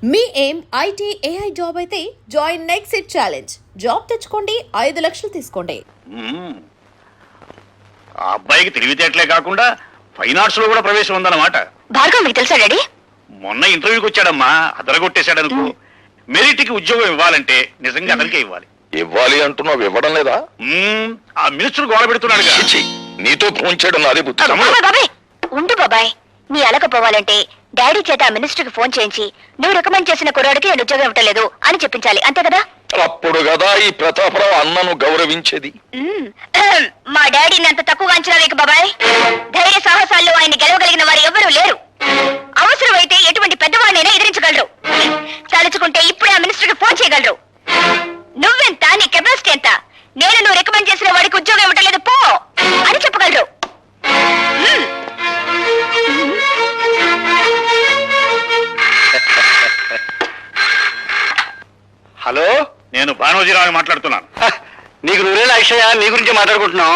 మీ ఏం IT AI job అయితే join next it challenge. Job తెచ్చుకోండి, 5 లక్షలు తీసుకోండి. ఆ అబ్బాయికి తెలివితేటలే కాకుండా ఫైన్ ఆర్ట్స్ లో కూడా ప్రవేశం ఉందన్నమాట. భార్గవ్ మీకు తెలుసా డాడీ? మొన్న ఇంటర్వ్యూకి వచ్చాడమ్మా, అదరగొట్టేశాడు అనుకో. మెరిట్ కి ఉద్యోగం ఇవ్వాలంటే నిజంగా అతనికే ఇవ్వాలి. ఇవ్వాలి అంటున్నావు, ఇవ్వడం లేదా? ఆ మినిస్టర్ గోడ పెడుతున్నాడు. నీతో ఫోన్ చేయడం నాదే బుద్ధి. బాబాయ్ ఉండు బాబాయ్, నీ అలకపోవాలంటే డాడీ చేత ఆ మినిస్టర్ కి ఫోన్ చేయించి నువ్వు రికమెండ్ చేసిన కుర్రాడికి నేను ఉద్యోగం ఇవ్వట్లేదు అని చెప్పించాలి, అంతే కదా? అప్పుడు కదా ఈ ప్రతాపరావు అన్నను గౌరవించేది. మా డాడీని అంత తక్కువగా అంచనా వేయకు బాబాయ్. ధైర్య సాహసాల్లో ఆయన గెలవగలిగిన వారు ఎవరూ లేరు. అవసరమైతే ఎటువంటి పెద్దవాడినైనా ఎదిరించగలరు. తలుచుకుంటే ఇప్పుడే ఆ మినిస్టర్ కి ఫోన్ చేయగలరు. నువ్వెంత, నీ కెపాసిటీ ఎంత, నేను నువ్వు రికమెండ్ చేసిన వాడికి ఉద్యోగం ఇవ్వట్లేదు పో అని చెప్పగలరు. హలో, నేను భానోజీరావు మాట్లాడుతున్నాను. నీకు నువ్వేలా అక్షయ, నీ గురించి మాట్లాడుకుంటున్నాం.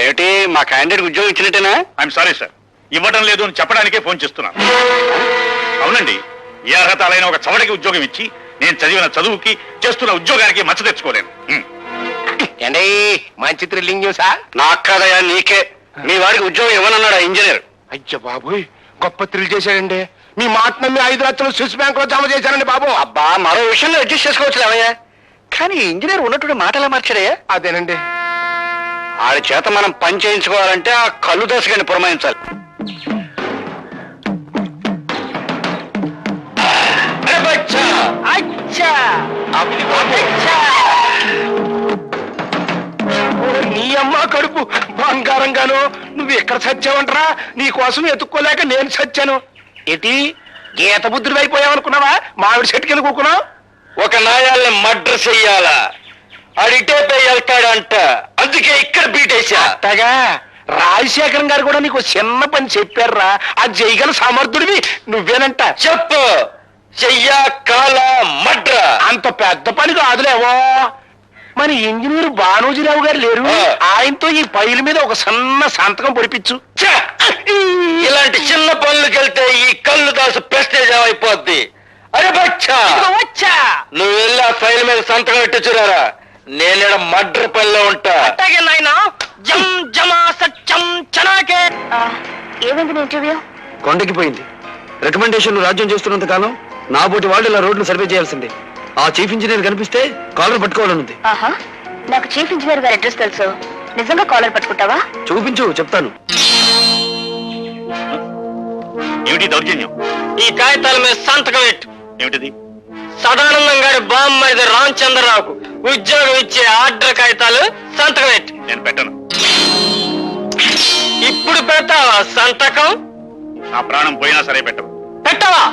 ఏమిటి, మా క్యాండిడేట్ ఉద్యోగం ఇచ్చినట్టేనా? ఐఎమ్ సారీ సార్, ఇవ్వడం లేదు అని చెప్పడానికే ఫోన్ చేస్తున్నాను. అవునండి, ఏ అర్హత అయిన ఒక చవడికి ఉద్యోగం ఇచ్చి నేను చదివిన చదువుకి చేస్తున్న ఉద్యోగానికి మచ్చ తెచ్చుకోలేను. ఏంటి మంచి థ్రిల్లింగ్ న్యూసా? నాకు కాదయా, నీకే. మీ వాడికి ఉద్యోగం ఇవ్వనన్నాడు ఇంజనీర్. అయ్య బాబోయ్, గొప్ప థ్రిల్ చేశాడండి. మీ మాట నమ్మి 5 లక్షలు స్విస్ బ్యాంక్ లో జమ చేశారండి బాబు. అబ్బా, మరో విషయంలో అడ్జస్ట్ చేసుకోవచ్చు లేవయ్యా. కానీ ఇంజనీర్ ఉన్నట్టు మాటలా మార్చాడయ్యా. అదేనండి, ఆడి చేత మనం పని చేయించుకోవాలంటే ఆ కళ్ళు దశగాని పురమాయించాలి. నీ అమ్మ కడుపు బంగారంగాను. నువ్వు ఎక్కడ చచ్చావంటరా? నీ కోసం ఎత్తుక్కోలేక నేను చచ్చాను. ఏంటి, గీత బుద్ధుడు అయిపోయావనుకున్నావా? మామిడి చెట్టుకెళ్ళి కూకున్నావు. ఒక నాయాల్ని మర్డర్ చెయ్యాలా, అడిటే పోయి వెళ్తాడంట. అందుకే ఇక్కడ బీటేశా. అట్టగా రాజశేఖరం గారు కూడా నీకు చిన్న పని చెప్పారా? అది చేయగల సమర్థుడివి నువ్వేనంట. చెప్పు, చెయ్యా కాల మడ్ర. అంత పెద్ద పని కాదులేవో. మరి ఇంజనీర్ భానోజీరావు గారు లేరు, ఆయనతో ఈ ఫైల్ మీద ఒక సన్న సంతకం పొడిపించు. ఇలాంటి చిన్న పనులకెళ్తే ఈ కళ్ళు దాసు ప్రెస్టేజ్ అయిపోద్ది. అరే బచ్చా, వచ్చా నువ్వు వెళ్ళి ఆ ఫైల్ మీద సంతకం పెట్టించురారా. నేను మర్డర్ పనిలో ఉంటా. అట్టాగే నాయనా. జం జమా సత్యం చనాకే. ఏమైంది నీ ఇంటర్వ్యూ? కొండకి పోయింది. రికమెండేషన్లు రాజ్యం చేస్తున్నంత కాలం నా బోటి వాళ్ళు ఇలా రోడ్లు సర్వే చేయాల్సిందే. ఆ చీఫ్ ఇంజనీర్ కనిపిస్తే కాలర్ పట్టుకోవాలనుంది. ఆహా, నాకు చీఫ్ ఇంజనీర్ గారి అడ్రస్ తెలుసు. నిజంగా కాలర్ పట్టుకుంటావా? చూపించు, చెప్తాను. ఏమిటి దౌర్జన్యం? ఈ కాగితాల మీద సంతకం పెట్టు. ఏమిటిది? సదానందం గారి బామ్మది రామచంద్రరావుకు ఉద్యోగం ఇచ్చే ఆర్డర్ కాగితాలు సంతకం పెట్టు. నేను పెట్టను. ఇప్పుడు పెడతావా సంతకం? నా ప్రాణం పోయినా సరే పెట్టను. పెట్టవా?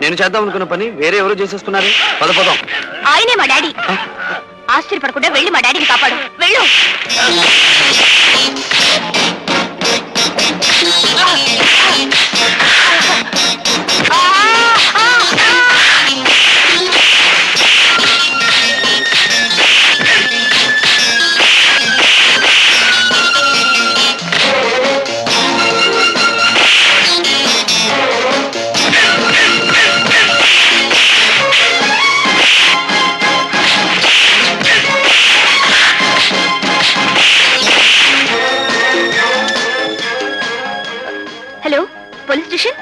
నేను చేద్దాం అనుకున్న పని వేరే ఎవరు చేసేస్తున్నారు. పదపదం. ఆయనే మా డాడీ. ఆశ్చర్యపడకుండా వెళ్ళి మా డాడీని కాపాడు. వెళ్ళు. Hello, police station.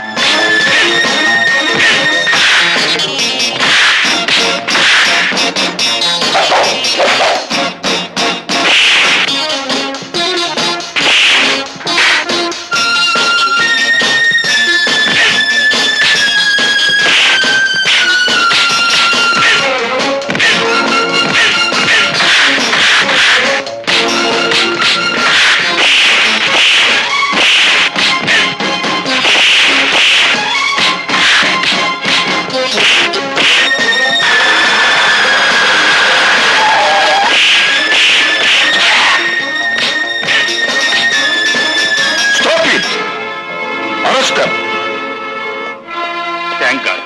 Thank God.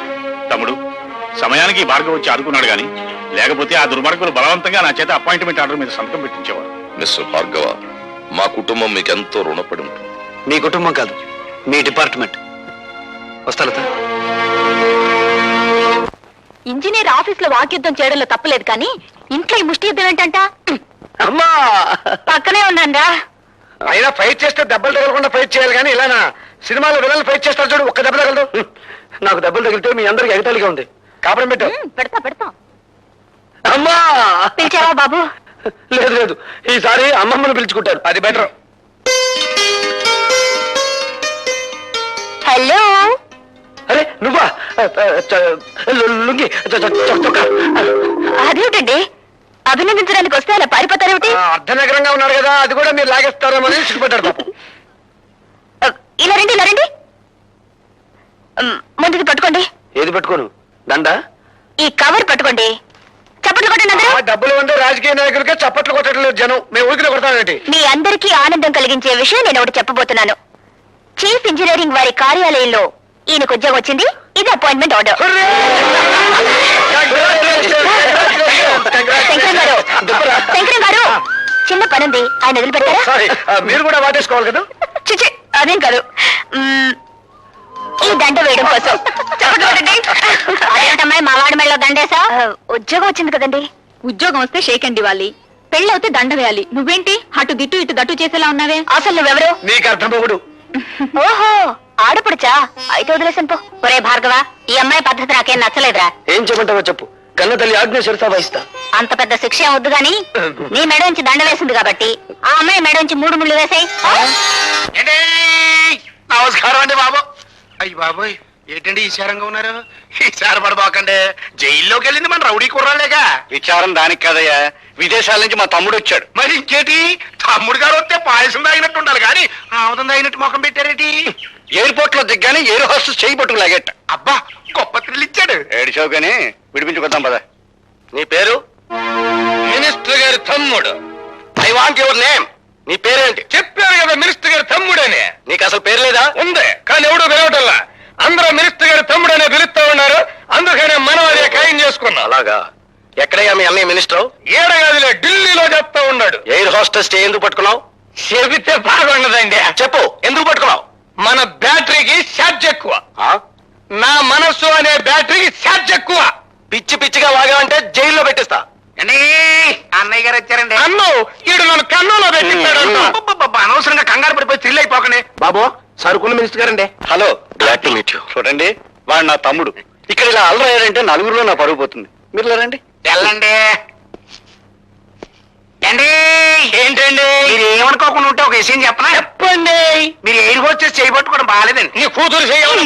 తమ్ముడు, సమయానికి ఈ భార్గవ్ వచ్చి ఆదుకున్నాడు గాని లేకపోతే ఆ దుర్మార్గులు బలవంతంగా నా చేత అపాయింట్మెంట్ ఆర్డర్ మీద సంతకం పెట్టించేవారు. మిస్టర్ భార్గవ, మా కుటుంబం మీకెంతో రుణపడి ఉంటుంది. మీ కుటుంబం కాదు, మీ డిపార్ట్మెంట్. వస్తా లత. ఇంజనీర్ ఆఫీస్ లో వాక్యుద్ధం చేయడంలో తప్పలేదు కానీ ఇంట్లో ఈ ముష్టి యుద్ధం ఏంటంట? అమ్మా పక్కనే ఉన్నారా? అయినా ఫైట్ చేస్తే దెబ్బలు తగలకుండా ఫైట్ చేయాలి కానీ ఇలానా? సినిమాలో విలన్లు ఫైట్ చేస్తారు చూడు, ఒక్క దెబ్బ తగలదు. నాకు దెబ్బలు తగిలితే మీ అందరికి ఎగతాళిగా ఉంది. కాపురం పెట్టు. పెడతా అమ్మా పిలిచావా బాబు? లేదు లేదు, ఈసారి అమ్మమ్మను పిలుచుకుంటారు. అది బెటర్. హలో, అరే నువ్వా? లుంగి చొక్కా. అదేమిటండి అభినందించడానికి వస్తే అలా పారిపోతారేమిటి? అర్ధనగరంగా ఉన్నారు కదా, అది కూడా మీరు లాగేస్తారేమో అని సిగ్గుపడ్డారు పాపం. ఇలా రండి ఇలా రండి. ముందుది పట్టుకోండి. ఏది పట్టుకోను? దండ? ఈ కవర్ పట్టుకోండి. చప్పట్లు కొట్టండి అందరూ. ఆ డబ్బులు ఉండే రాజకీయ నాయకులకే చప్పట్లు కొట్టడం లేదు జనం. మేము ఊరికి కొడతామేంటి? మీ అందరికీ ఆనందం కలిగించే విషయం నేను ఒకటి చెప్పబోతున్నాను. చీఫ్ ఇంజనీరింగ్ వారి కార్యాలయంలో ఈయనకు ఉద్యోగం వచ్చింది. ఇది అపాయింట్మెంట్ ఆర్డర్. శంకరం గారు, చిన్న పనుంది, ఆయన వదిలిపెట్టారా? సారీ, మీరు కూడా వాటేసుకోవాలి కదా. చిచి, అదేం కాదు. ఈ దండ వేయడం కోసం. చప్పట్లు కొట్టండి. అదేంటమ్మాయి మా వాడి మెళ్ళలో దండేసా? ఉద్యోగం వచ్చింది కదండి. ఉద్యోగం వస్తే షేక్ అండి ఇవ్వాలి, పెళ్ళవుతే దండ వేయాలి. నువ్వేంటి అటు దిట్టు ఇటు దట్టు చేసేలా ఉన్నావే? అసలు నువ్వెవరు? నీకు అర్థం పోగుడు. ఓహో, ఆడపడుచా? అయితే వదిలేసాను పో. ఒరే భార్గవ, ఈ అమ్మాయి పద్ధతి నాకేం నచ్చలేదురా. ఏం చెప్పంటావో చెప్పు, కన్న తల్లి ఆజ్ఞ శిరసా వహిస్తా. అంత పెద్ద శిక్ష ఏం వద్దు గాని నీ మెడ నుంచి దండ వేసింది కాబట్టి ఆ అమ్మాయి మెడ నుంచి 3 ముళ్ళు వేసాయి. నమస్కారం అండి బాబు. అయ్యి బాబోయ్, ఏంటండి ఈశారంగా ఉన్నారు? ఈసారి పడబాకండి. జైల్లోకి వెళ్ళింది మన రౌడీ కుర్రాలేగా. విచారం దానికి కదయ్యా, విదేశాల నుంచి మా తమ్ముడు వచ్చాడు. మరి ఇంకేటి, తమ్ముడు గారు వస్తే పాయసం తాగినట్టు ఉండాలి కానీ ఆముదం తాగినట్టు ముఖం పెట్టారేటి? ఎయిర్పోర్ట్ లో దిగ్గానే ఎయిర్ హోస్టెస్ చేయి పట్టుకు లాగేట. అబ్బా, గొప్ప థ్రిల్ ఇచ్చాడు. ఏడిచావు కానీ విడిపించుకొద్దాం పద. నీ పేరు? మినిస్టర్ గారి తమ్ముడు. I want your name. నీ పేరేంటి? చెప్పారు కదా మినిస్టర్ గారి తమ్ముడని. నీకు అసలు పేరు లేదా? ఉంది, కానీ ఎవడో పిలవటల్లా. అందరూ మినిస్టర్ గారి తమ్ముడనే పిలుస్తా ఉన్నారు, అందుకనే మనం అదే ఖాయం చేసుకున్నాం. అలాగా? ఎక్కడయ్యా మీ అన్నయ్య మినిస్టర్? ఏడగాదిలే, ఢిల్లీలో చెప్తా ఉన్నాడు. ఎయిర్ హోస్టెస్ ఎందుకు పట్టుకున్నావు? చెబితే బాగుండదండి. చెప్పు, ఎందుకు పట్టుకున్నావు? మన బ్యాటరీకి ఛార్జ్ ఎక్కువ. నా మనస్సు అనే బ్యాటరీకి ఛార్జ్ ఎక్కువ. పిచ్చి పిచ్చిగా వాగావంటే జైల్లో పెట్టిస్తా. అన్నయ్య గారు వచ్చారండి. అన్ను ఈడు నన్ను కన్నులో పెట్టిస్తాడు. అనవసరంగా కంగారు పడిపోయి థ్రిల్ అయిపోకనే. బాబు, సరుకున్న మినిస్టర్ గారండి. Hello, glad to meet you. చూడండి, వాడు నా తమ్ముడు. ఇక్కడ ఇలా అల్లరయ్యారంటే నలుగురిలో నా పరుగు పోతుంది. మీరు రండి. వెళ్ళండి. ఏంటండి మీరు ఏమనుకోకుండా ఉంటే ఒక విషయం చెప్పనా? చెప్పండి. మీరు ఎయిర్ హోస్టెస్ చేయబట్టుకోవడం బాగాలేదండి. నీ కూతురు చేయాలి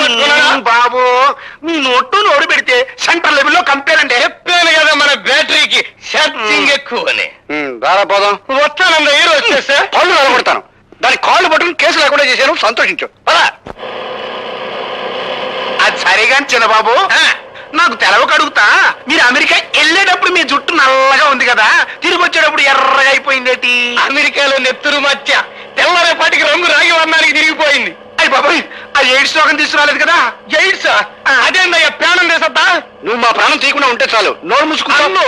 బాబు. మీ నోడు పెడితే సెంట్రల్ లెవెల్లో కంపేర్ అంటే. చెప్పాను కదా మన బ్యాటరీకి ఛార్జింగ్ ఎక్కువ అని. రారా పోదాం. వస్తానండి, ఎయిర్ హోస్టెస్. పళ్ళు నిలబడతాను. దాని కాళ్ళు పట్టుకుని కేసు లేకుండా చేశాను, సంతోషించు. అది సరిగా చిన్నబాబు, నాకు తెలవక అడుగుతా. మీరు అమెరికా వెళ్ళేటప్పుడు మీ జుట్టు నల్లగా ఉంది కదా, తిరిగి వచ్చేటప్పుడు ఎర్రగా అయిపోయిందేటి? అమెరికాలో నెత్తురు మధ్య తెల్లరేపాటికి రంగు రాగి వర్ణానికి తిరిగిపోయింది. అయ్యి బాబాయ్, ఆ ఎయిడ్స్ రోగం తీసుకురాలేదు కదా? ఎయిడ్స్ అదేందయ్యా, ప్రాణం తీసద్దా? నువ్వు మా ప్రాణం తీయకుండా ఉంటే చాలు. నోరు మూసుకున్నాను.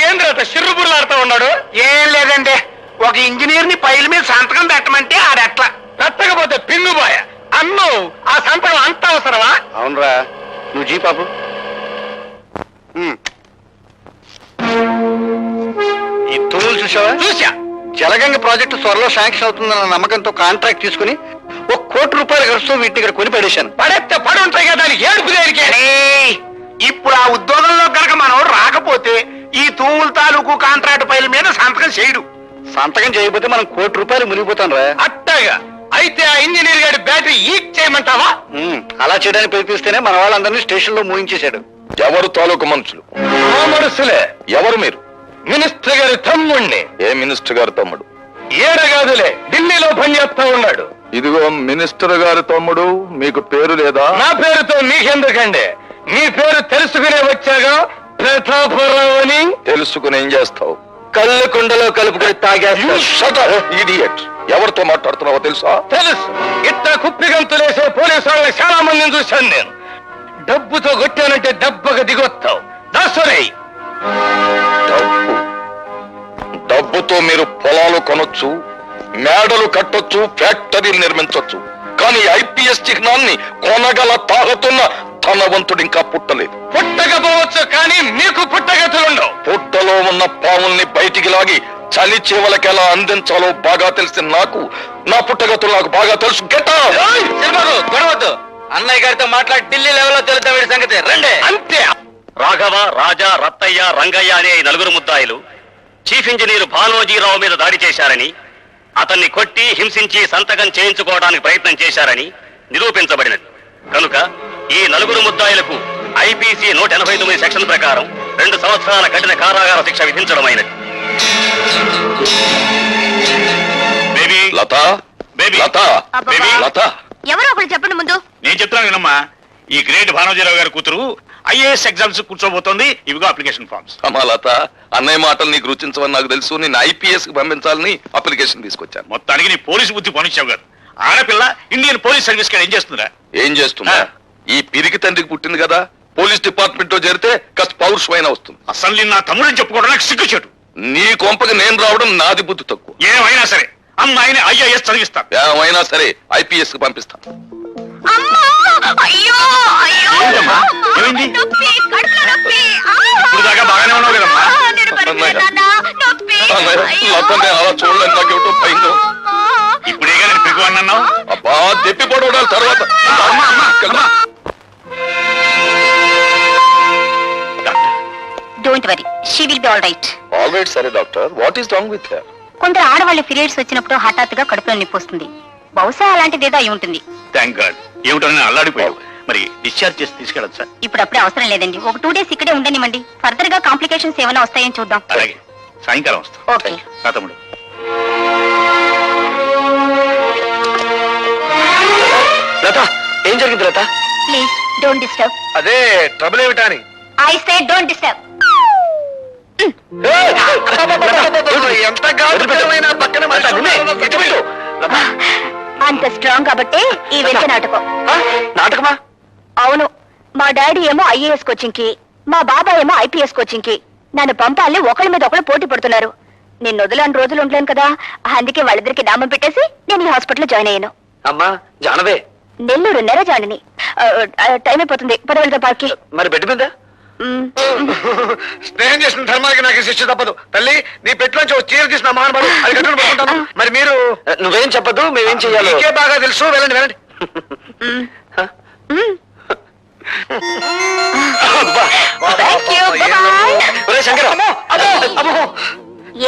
ఏంద్రత సిర్రుబుర్లాడుతూ ఉన్నాడు? ఏం లేదండి, ఒక ఇంజనీర్ ని పైల మీద సంతకం పెట్టమంటే ఆడెట్లా పెట్టకపోతే పిన్నుబాయ. అన్ను ఆ సంతకం అంత అవసరమా? అవునరా, నువ్వు జీ పాపు. ఈ తూములు చూసావా? చూసా. జలగంగ ప్రాజెక్టు త్వరలో శాంక్షన్ అవుతుందన్న నమ్మకంతో కాంట్రాక్ట్ తీసుకుని ₹1 కోటి ఖర్చుతో వీటిని ఇక్కడ కొని పడేశాను. పడేస్తే పడి ఉంటాయి కదా, ఏడుపు దేనికి? ఇప్పుడు ఆ ఉద్యోగంలో కనుక మనోడు రాకపోతే ఈ తూముల తాలూకు కాంట్రాక్ట్ పైల మీద సంతకం చేయడు. సంతకం చేయకపోతే మనం ₹1 కోటి మునిగిపోతాను రా. అట్టగా అయితే ఆ ఇంజనీర్ గారి బ్యాటరీ ఈక్ చేయమంటావా? అలా చేయడానికి ప్రయత్నిస్తేనే మన వాళ్ళందరినీ స్టేషన్ లో మూయించేశాడు. ఎవరు తాలూకు మనుషులు? మనుషులే. ఎవరు మీరు? మినిస్టర్ గారి తమ్ముణ్ణి. ఏ మినిస్టర్ గారి తమ్ముడు? ఏడగాదులే, ఢిల్లీలో పనిచేస్తా ఉన్నాడు. ఇదిగో మినిస్టర్ గారి తమ్ముడు, మీకు పేరు లేదా? నా పేరుతో మీకెందుకండి? మీ పేరు తెలుసుకునే వచ్చాగా, ప్రతాపరావు అని. తెలుసుకుని ఏం చేస్తావు? కళ్ళు కుండలో కలుపుకొని తాగేస్తా. ఇడియట్, ఎవరితో మాట్లాడుతున్నావో తెలుసా? తెలుసు. ఇట్ట కుప్పిగంతులేసే పోలీసు వాళ్ళని చాలా మందిని చూశాను నేను. డబ్బుతో కొట్టానంటే దెబ్బగా దిగొస్తావు. దాసరే డబ్బు డబ్బుతో మీరు పొలాలు కొనొచ్చు, మేడలు కట్టొచ్చు, ఫ్యాక్టరీలు నిర్మించొచ్చు. కానీ ఐపీఎస్ చిహ్నాన్ని కొనగల తాగుతున్న ధనవంతుడు ఇంకా పుట్టలేదు. పుట్టకపోవచ్చు కానీ మీకు పుట్టగతులుండవు. పుట్టలో ఉన్న పాముల్ని బయటికి లాగి చలి చేవలకి ఎలా అందించాలో బాగా తెలిసిన నాకు నా పుట్టగతులు నాకు బాగా తెలుసు. గొడవద్దు. అన్నయ్య గారితో మాట్లాడి ఢిల్లీ లెవెల్లో తెలుద్దాం వీడి సంగతి. రండి. అంతే. రాఘవ, రాజా, రత్తయ్య, రంగయ్య అనే ఈ నలుగురు ముద్దాయిలు చీఫ్ ఇంజనీర్ భానోజీరావు మీద దాడి చేశారని, అతన్ని కొట్టి హింసించి సంతకం చేయించుకోవడానికి ప్రయత్నం చేశారని నిరూపించబడినది. కనుక ఈ నలుగురు ముద్దాయిలకు ఐపీసీ 189 సెక్షన్ ప్రకారం 2 సంవత్సరాల కఠిన కారాగార శిక్ష విధించడమైనది. బేబీ లత బేబీ లత అబ్బబ్బా. లత ఎవరో ఒకరు చెప్పండి ముందు. నేను చెప్తున్నాను వినమ్మా. ఈ గ్రేట్ భానోజీరావు గారి కూతురు ఐఏఎస్ ఎగ్జామ్స్ కూర్చోబోతోంది. ఇవిగో అప్లికేషన్ ఫార్మ్స్. అమ్మా లత, అన్నయ్య మాటలు నీకు రుచించవని నాకు తెలుసు. నేను ఐపీఎస్ కి పంపించాలని అప్లికేషన్ తీసుకొచ్చాను. మొత్తానికి నీ పోలీసు బుద్ధి పనిచ్చావు కాదు. ఆడపిల్ల ఇండియన్ పోలీస్ సర్వీస్ కాడ ఏం చేస్తుందా? ఏం చేస్తున్నా? ఈ పిరికి తండ్రికి పుట్టింది కదా, పోలీస్ డిపార్ట్మెంట్ లో చేరితే కాస్త పౌరుషమైన వస్తుంది. అసలు నిన్న నా తమ్ముడని చెప్పుకోవడం నాకు సిగ్గుచేటు. నీ కొంపకి నేను రావడం నాది బుద్ధి తక్కువ. ఏమైనా సరే అమ్మాయిని ఐఏఎస్ చదివిస్తాను. ఏమైనా సరే ఐపీఎస్ కి పంపిస్తాను. అమ్మా! అయ్యో! అయ్యో! ఏంటమ్మా? ఏమైంది? నొప్పి, కడుపులో నొప్పి. ఆ! ఇప్పుడు దాకా బాగానే ఉన్నావు కదమ్మా. నేను పడిపోయాను, నాన్న. నొప్పి. అన్నయ్య, అయ్యో! లతని అలా చూడలేక నాకేమిటో భయంగా ఉంది. అమ్మా! ఇప్పుడేగా నేను పిగువన్నావు. అబ్బా, దెప్పి పడవడాలి తర్వాత. కదమ్మా. Don't worry, she will be all right. All right. సరే doctor, what is wrong with her? కొందరు ఆడవాళ్ళ పీరియడ్స్ వచ్చినప్పుడు హఠాత్తుగా కడుపులో నొప్పి వస్తుంది. బహుశా అలాంటిదేదో అయి ఉంటుంది. Thank God. ఏమిటో నేను అల్లాడిపోయావు. మరి డిశ్చార్జ్ చేసి తీసుకెళ్ళొచ్చా? ఇప్పుడప్పుడే అవసరం లేదండి. ఒక 2 days ఇక్కడే ఉండనివ్వండి. ఫర్దర్ గా కాంప్లికేషన్స్ ఏమైనా వస్తాయని చూద్దాం. అలాగే, సాయంకాలం వస్తా. ఓకే. నా తమ్ముడు. లత, ఏం జరిగింది లత? Please don't disturb. అదే ట్రబుల్ ఏమిటా అని. I say don't disturb. ఎంత గాఢమైన పక్కన మనిషి. అంత స్ట్రాంగ్ కాబట్టి ఈ వెంట నాటకం. నాటకమా? అవును. మా డాడీ ఏమో ఐఏఎస్ కోచింగ్ కి, మా బాబాయ్ ఏమో ఐపీఎస్ కోచింగ్ కి నన్ను పంపాలని ఒకళ్ళ మీద ఒకళ్ళు పోటీ పడుతున్నారు. నేను వదిలేని రోజులు ఉండలేను కదా, అందుకే వాళ్ళిద్దరికి నామం పెట్టేసి నేను ఈ హాస్పిటల్లో జాయిన్ అయ్యాను. అమ్మా జానవే, నెల్లూరు నెరజాడిని. టైం అయిపోతుంది, పదవెళ్తా పార్కి. మరి బెడ్ మీద స్నేహం చేసిన ధర్మానికి నాకు ఈ శిక్ష తప్పదు. తల్లి, నీ పెట్టులోంచి ఒక చీర తీసిన మహానుభావుడు అది కట్టుకుని పడుకుంటాను. మరి మీరు నువ్వేం చెప్పదు, మేమేం చెయ్యాలో నీకే బాగా తెలుసు. వెళ్ళండి వెళ్ళండి. Thank you, bye-bye. ఒరేయ్ శంకర,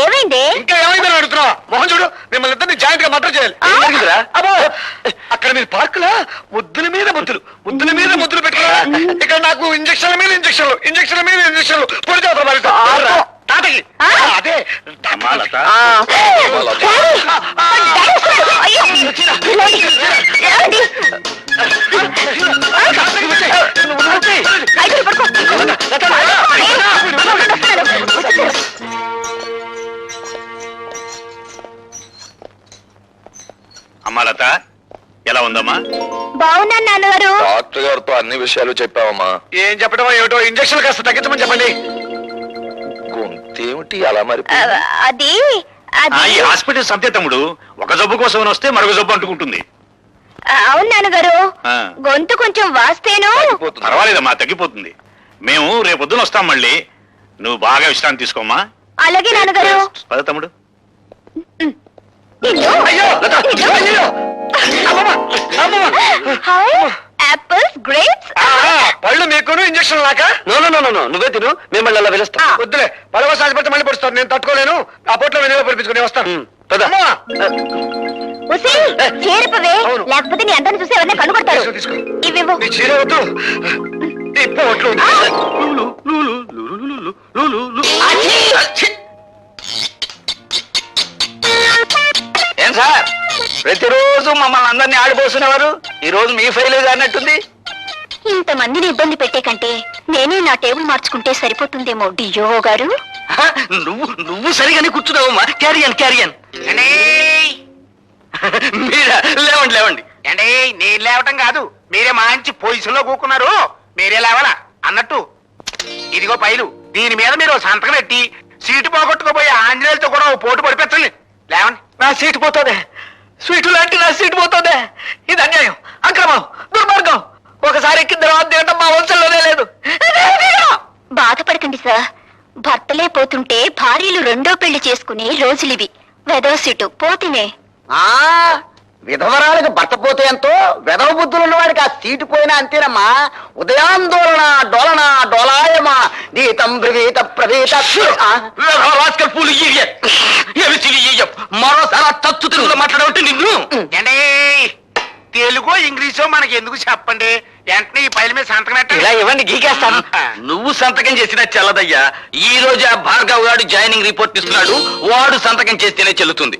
ఏమైంది? ఇంకా ఏమైందని అడుగుతున్నా? మోహన్ చూడు, మిమ్మల్ని ఇద్దరిని జాయింట్ గా మర్డర్ చేయాలి. ఏం జరిగిందిరా? అబ్బో, అక్కడ మీరు పార్కులా ముద్దుల మీద ముద్దులు, ముద్దుల మీద ముద్దులు పెట్టరా? ఇక్కడ నాకు ఇంజక్షన్ల మీద ఇంజక్షన్లు, ఇంజక్షన్ల మీద ఇంజక్షన్లు. పొడి చేస్తారు మరి తాతకి. అదే అమ్మా లత, అయ్యో! ఏమండి? ఐదుగురు పడుకో. అమ్మా లత, ఎలా ఉందమ్మా? బాగున్నాను నాన్నగారు. డాక్టర్ గారితో అన్ని విషయాలు చెప్పావమ్మా. ఏం చెప్పడం ఏమిటో, ఇంజక్షన్ కాస్త తగ్గించమని చెప్పండి. గొంతేమిటి అలా మరి? అది ఈ హాస్పిటల్ సంతే తమ్ముడు, ఒక జబ్బు కోసం వస్తే మరొక జబ్బు అంటుకుంటుంది. అవును నాన్నగారు. ఆ. గొంతు కొంచెం వాస్తేను. పర్వాలేదమ్మా, తగ్గిపోతుంది. మేము రేపొద్దున వస్తాం మళ్ళీ. నువ్వు బాగా విశ్రాంతి తీసుకోమ్మా. అలాగే నాన్నగారు. పద తమ్ముడు. Apples, grapes. పళ్ళు మీకును ఇంజక్షన్ లాక నో నో నో నో, నువ్వే తిను, మిమ్మల్ని అలా పిలుస్తాం. వద్దులే. పడవ సాగిపోతే మళ్ళీ పడుస్తాను. నేను తట్టుకోలేను. ఆ పొట్లో వెనుక పొడిపించుకుని వస్తాను. పద. అమ్మా! ఉసి, చేరిపోవే. అవును. లేకపోతే నీ అందరిని చూసి ఎవరిని కనుగొడతారు. తీసుకో. ఇవివ్వు. నీ చీర వద్దు, ఈ పొట్లు వద్దు. ఏం సార్, ప్రతిరోజు మమ్మల్ని అందరినీ ఆడిపోస్తున్నవారు ఈ రోజు మీ ఫైల్ అన్నట్టుంది. ఇంతమందిని ఇబ్బంది పెట్టే కంటే నేనే నా టేబుల్ మార్చుకుంటే సరిపోతుందేమో డియో గారు. నువ్వు సరిగానే కూర్చున్నావమ్మా. క్యారియన్ క్యారియన్. మీరా? లేవండి లేవండి. అంటే నేను లేవటం కాదు, మీరే మంచి పొజిషన్ లో కూకున్నారు. మీరే లేవాలా అన్నట్టు ఇదిగో పైలు దీని మీద మీరు ఓ సంతకం పెట్టి సీటు పోగొట్టుకోపోయి ఆంజనేయులతో కూడా ఓ పోటు పడిపెట్టండి లేవండి. నా సీటు పోతుంది, స్వీటు లాంటి నా సీటు పోతుంది. ఇది అన్యాయం, అక్రమం, దుర్మార్గం. ఒకసారి ఎక్కిన తర్వాత దిగటం మా వంశంలోనే లేదు. బాధపడకండి సార్, భర్తలే పోతుంటే భార్యలు రెండో పెళ్లి చేసుకునే రోజులివి. వెదవ సీటు పోతినే. విధవరాలకు భర్త పోతే ఎంతో, వెధవ బుద్ధులు ఉన్నవాడికి ఆ సీటు పోయినా అంతేనమ్మా. ఉదయాందోళన డోలన డోలాయమా గీతం బ్రవీత ప్రవీత. మరోసారి తత్తు తెలుగులో మాట్లాడవంటే నిన్ను ఏంటే తెలుగో ఇంగ్లీషో మనకి ఎందుకు చెప్పండి, వెంటనే ఈ పైల మీద సంతకం ఇలా పెట్టండి. ఇవ్వండి, గీకేస్తాను. నువ్వు సంతకం చేసినా చెల్లదయ్యా. ఈ రోజు ఆ భార్గవ్ గారు జాయినింగ్ రిపోర్ట్ ఇస్తున్నాడు, వాడు సంతకం చేస్తేనే చెల్లుతుంది.